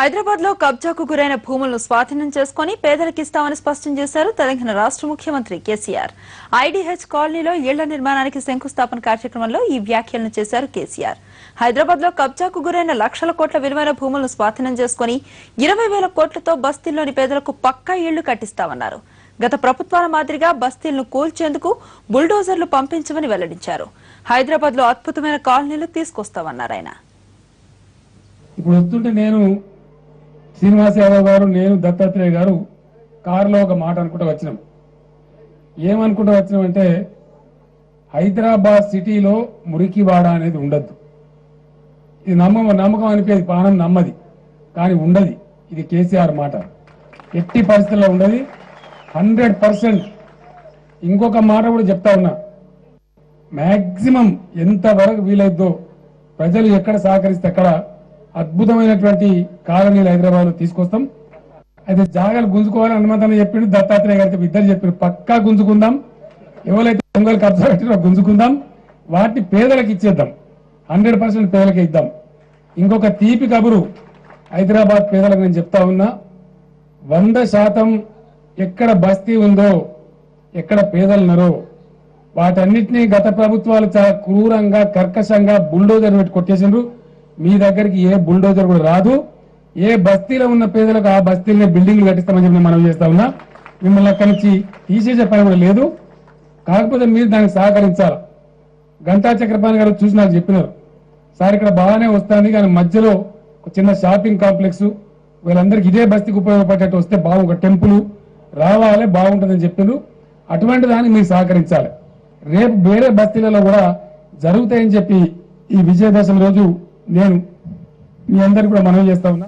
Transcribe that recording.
హైదరాబాద్ లో కబ్జాకు గురైన భూములను స్వాధీనం చేసుకుని పేదలకు ఇస్తామని స్పష్టం చేశారు తెలంగాణ రాష్ట్ర ముఖ్యమంత్రి కేసీఆర్. ఐడీహెచ్ కాలనీలో ఇళ్ల నిర్మాణానికి శంకుస్థాపన కార్యక్రమంలో ఈ వ్యాఖ్యలను చేశారు కేసీఆర్. హైదరాబాద్ లో కబ్జాకు గురైన లక్షల కోట్ల విలువైన భూములను స్వాధీనం చేసుకుని 20,000 కోట్లతో బస్తీల్లోని పేదలకు పక్కా ఇళ్లు కట్టిస్తామన్నారు. గత ప్రభుత్వాల మాదిరిగా బస్తీలను కూల్చేందుకు బుల్డోజర్లు పంపించమని వెల్లడించారు. హైదరాబాద్ లో అద్భుతమైన కాలనీలు తీసుకొస్తామన్నారు ఆయన. ఇప్పుడు వస్తుంటే నేను శ్రీనివాస్ యాదవ్ గారు నేను దత్తాత్రేయ గారు కారులో ఒక మాట అనుకుంటూ వచ్చినాం. ఏమనుకుంటూ వచ్చినామంటే హైదరాబాద్ సిటీలో మురికివాడ అనేది ఉండద్దు. ఇది నమ్మకం అనిపేది, ప్రాణం నమ్మది, కానీ ఉండదు. ఇది కేసీఆర్ మాట. ఎట్టి పరిస్థితుల్లో ఉండదు, 100%. ఇంకొక మాట కూడా చెప్తా ఉన్నా, మాక్సిమం ఎంతవరకు వీలైద్దో ప్రజలు ఎక్కడ సహకరిస్తే అక్కడ అద్భుతమైనటువంటి కాలనీలు హైదరాబాద్ లో తీసుకొస్తాం. అయితే జాగాలు గుంజుకోవాలని హనుమంతన్న చెప్పిండు, దత్తాత్రేయ గారితో ఇద్దరు చెప్పారు, పక్కా గుంజుకుందాం. ఎవరైతే దొంగలు కబ్జా పెట్టినో గుంజుకుందాం, వాటిని పేదలకు ఇచ్చేద్దాం, 100% పేదలకే ఇద్దాం. ఇంకొక తీపి కబురు హైదరాబాద్ పేదలకు నేను చెప్తా ఉన్నా, 100% ఎక్కడ బస్తీ ఉందో, ఎక్కడ పేదలున్నారో వాటన్నిటినీ గత ప్రభుత్వాలు చాలా క్రూరంగా కర్కశంగా బుల్డోజర్ పెట్టి కొట్టేసిండ్రు. మీ దగ్గరికి ఏ బుల్డోజర్ కూడా రాదు. ఏ బస్తీలో ఉన్న పేదలకు ఆ బస్తీలనే బిల్డింగ్లు కట్టిస్తామని చెప్పి మనం చేస్తా ఉన్నా. మిమ్మల్ని అక్కడి నుంచి తీసేసే పని కూడా లేదు. కాకపోతే మీరు దానికి సహకరించాలి. గంటా చక్రపాణి గారు చూసి నాకు చెప్పినారు, సార్ ఇక్కడ బాగానే వస్తుంది కానీ మధ్యలో ఒక చిన్న షాపింగ్ కాంప్లెక్స్ వీళ్ళందరికీ ఇదే బస్తీకి ఉపయోగపడేట్టు వస్తే ఒక టెంపుల్ రావాలి, బాగుంటుందని చెప్పిండ్రు. అటువంటి దానికి మీరు సహకరించాలి. రేపు వేరే బస్తీలలో కూడా జరుగుతాయని చెప్పి ఈ విజయదశమి రోజు నేను మీ అందరికీ కూడా మనవి చేస్తా ఉన్నా.